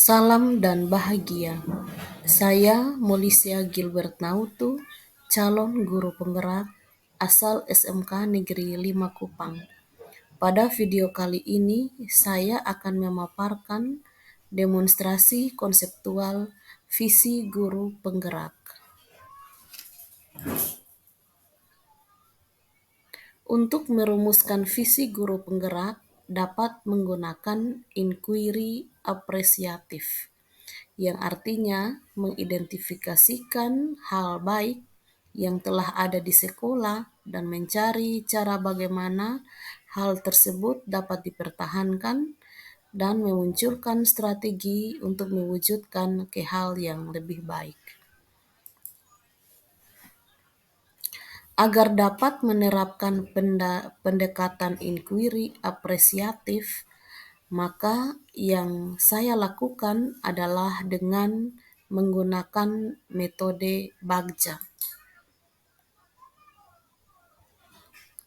Salam dan bahagia. Saya Molisia Gilbert Nautu, calon guru penggerak asal SMK Negeri 5 Kupang. Pada video kali ini, saya akan memaparkan demonstrasi konseptual visi guru penggerak. Untuk merumuskan visi guru penggerak, dapat menggunakan inquiry apresiatif, yang artinya mengidentifikasikan hal baik yang telah ada di sekolah dan mencari cara bagaimana hal tersebut dapat dipertahankan dan memunculkan strategi untuk mewujudkan ke hal yang lebih baik. Agar dapat menerapkan pendekatan inquiry apresiatif, maka yang saya lakukan adalah dengan menggunakan metode Bagja.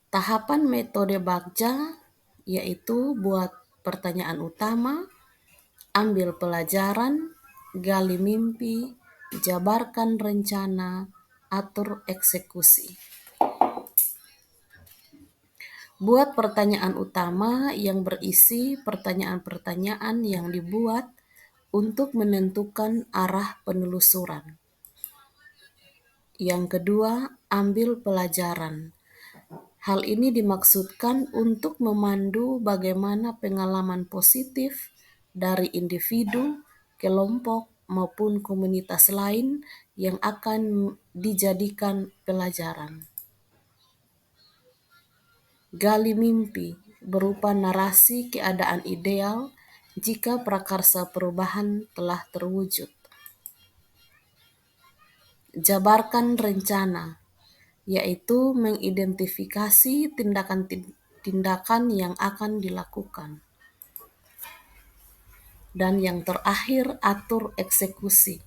Tahapan metode Bagja yaitu buat pertanyaan utama, ambil pelajaran, gali mimpi, jabarkan rencana, atur eksekusi. Buat pertanyaan utama yang berisi pertanyaan-pertanyaan yang dibuat untuk menentukan arah penelusuran. Yang kedua, ambil pelajaran. Hal ini dimaksudkan untuk memandu bagaimana pengalaman positif dari individu, kelompok, maupun komunitas lain yang akan dijadikan pelajaran. Gali mimpi berupa narasi keadaan ideal jika prakarsa perubahan telah terwujud. Jabarkan rencana, yaitu mengidentifikasi tindakan-tindakan yang akan dilakukan. Dan yang terakhir, atur eksekusi,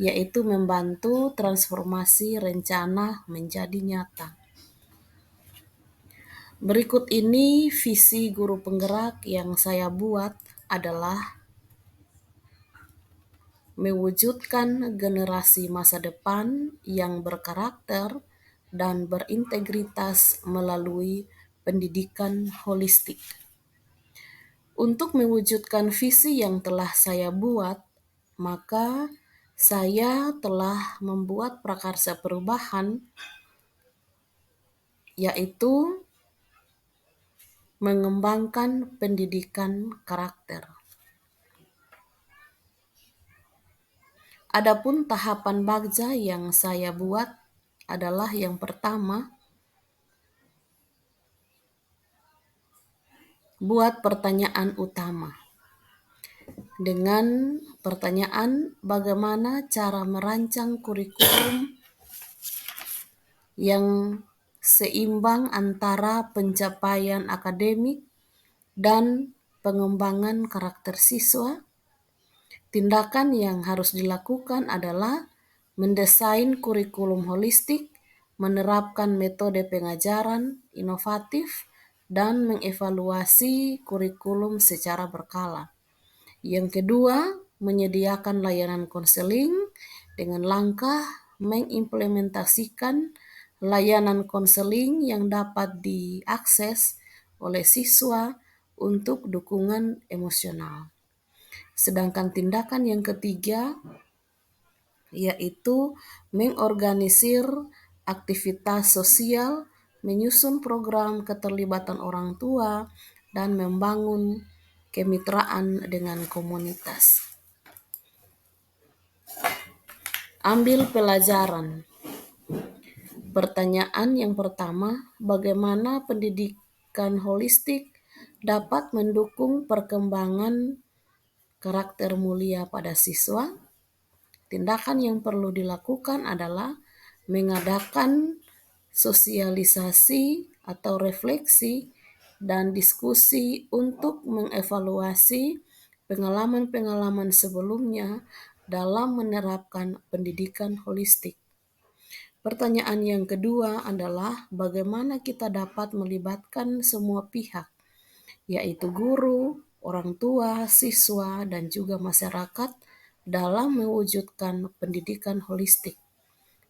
yaitu membantu transformasi rencana menjadi nyata. Berikut ini visi guru penggerak yang saya buat adalah mewujudkan generasi masa depan yang berkarakter dan berintegritas melalui pendidikan holistik. Untuk mewujudkan visi yang telah saya buat, maka saya telah membuat prakarsa perubahan, yaitu mengembangkan pendidikan karakter. Adapun tahapan Bagja yang saya buat adalah yang pertama, buat pertanyaan utama. Dengan pertanyaan bagaimana cara merancang kurikulum yang seimbang antara pencapaian akademik dan pengembangan karakter siswa. Tindakan yang harus dilakukan adalah mendesain kurikulum holistik, menerapkan metode pengajaran inovatif, dan mengevaluasi kurikulum secara berkala. Yang kedua, menyediakan layanan konseling dengan langkah mengimplementasikan layanan konseling yang dapat diakses oleh siswa untuk dukungan emosional. Sedangkan tindakan yang ketiga yaitu mengorganisir aktivitas sosial, menyusun program keterlibatan orang tua, dan membangun kemitraan dengan komunitas. Ambil pelajaran. Pertanyaan yang pertama, bagaimana pendidikan holistik dapat mendukung perkembangan karakter mulia pada siswa? Tindakan yang perlu dilakukan adalah mengadakan sosialisasi atau refleksi dan diskusi untuk mengevaluasi pengalaman-pengalaman sebelumnya dalam menerapkan pendidikan holistik. Pertanyaan yang kedua adalah bagaimana kita dapat melibatkan semua pihak, yaitu guru, orang tua, siswa, dan juga masyarakat dalam mewujudkan pendidikan holistik.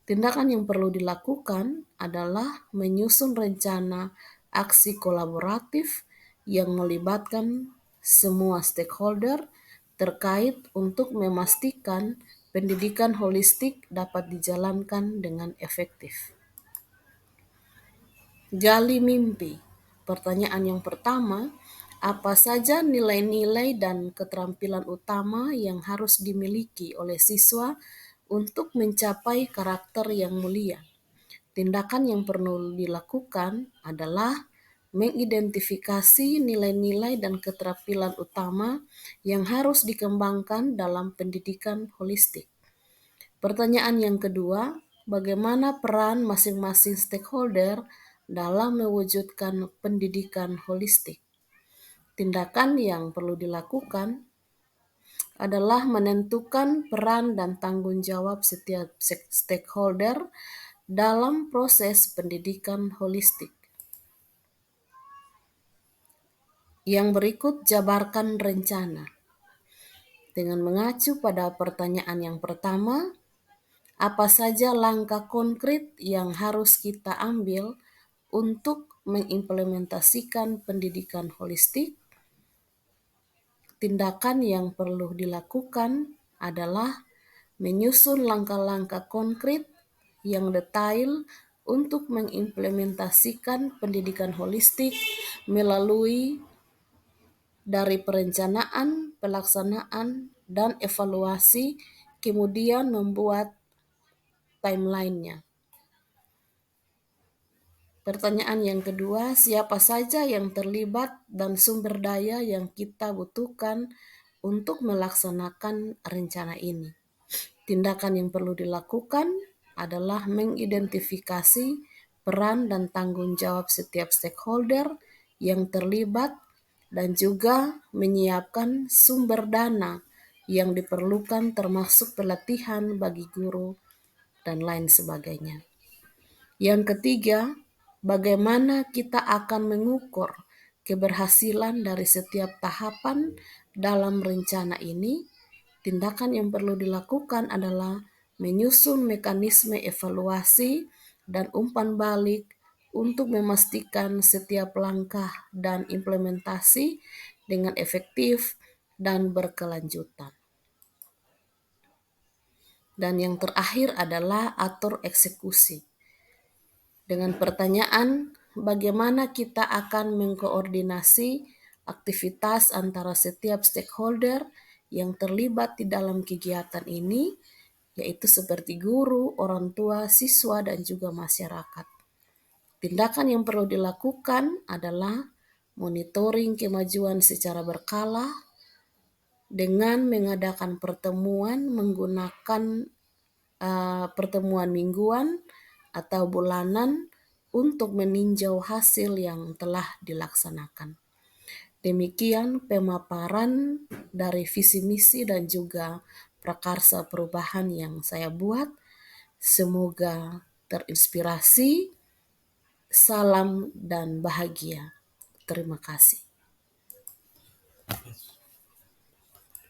Tindakan yang perlu dilakukan adalah menyusun rencana aksi kolaboratif yang melibatkan semua stakeholder terkait untuk memastikan pendidikan holistik dapat dijalankan dengan efektif. Gali mimpi. Pertanyaan yang pertama, apa saja nilai-nilai dan keterampilan utama yang harus dimiliki oleh siswa untuk mencapai karakter yang mulia? Tindakan yang perlu dilakukan adalah mengidentifikasi nilai-nilai dan keterampilan utama yang harus dikembangkan dalam pendidikan holistik. Pertanyaan yang kedua, bagaimana peran masing-masing stakeholder dalam mewujudkan pendidikan holistik? Tindakan yang perlu dilakukan adalah menentukan peran dan tanggung jawab setiap stakeholder dalam proses pendidikan holistik. Yang berikut jabarkan rencana. Dengan mengacu pada pertanyaan yang pertama, apa saja langkah konkret yang harus kita ambil untuk mengimplementasikan pendidikan holistik? Tindakan yang perlu dilakukan adalah menyusun langkah-langkah konkret yang detail untuk mengimplementasikan pendidikan holistik melalui dari perencanaan, pelaksanaan, dan evaluasi, kemudian membuat timeline-nya. Pertanyaan yang kedua, siapa saja yang terlibat dan sumber daya yang kita butuhkan untuk melaksanakan rencana ini? Tindakan yang perlu dilakukan adalah mengidentifikasi peran dan tanggung jawab setiap stakeholder yang terlibat dan juga menyiapkan sumber dana yang diperlukan termasuk pelatihan bagi guru dan lain sebagainya. Yang ketiga, bagaimana kita akan mengukur keberhasilan dari setiap tahapan dalam rencana ini? Tindakan yang perlu dilakukan adalah menyusun mekanisme evaluasi dan umpan balik untuk memastikan setiap langkah dan implementasi dengan efektif dan berkelanjutan. Dan yang terakhir adalah atur eksekusi. Dengan pertanyaan, bagaimana kita akan mengkoordinasi aktivitas antara setiap stakeholder yang terlibat di dalam kegiatan ini, yaitu seperti guru, orang tua, siswa, dan juga masyarakat. Tindakan yang perlu dilakukan adalah monitoring kemajuan secara berkala dengan mengadakan pertemuan menggunakan pertemuan mingguan atau bulanan untuk meninjau hasil yang telah dilaksanakan. Demikian pemaparan dari visi misi dan juga prakarsa perubahan yang saya buat. Semoga terinspirasi. Salam dan bahagia. Terima kasih.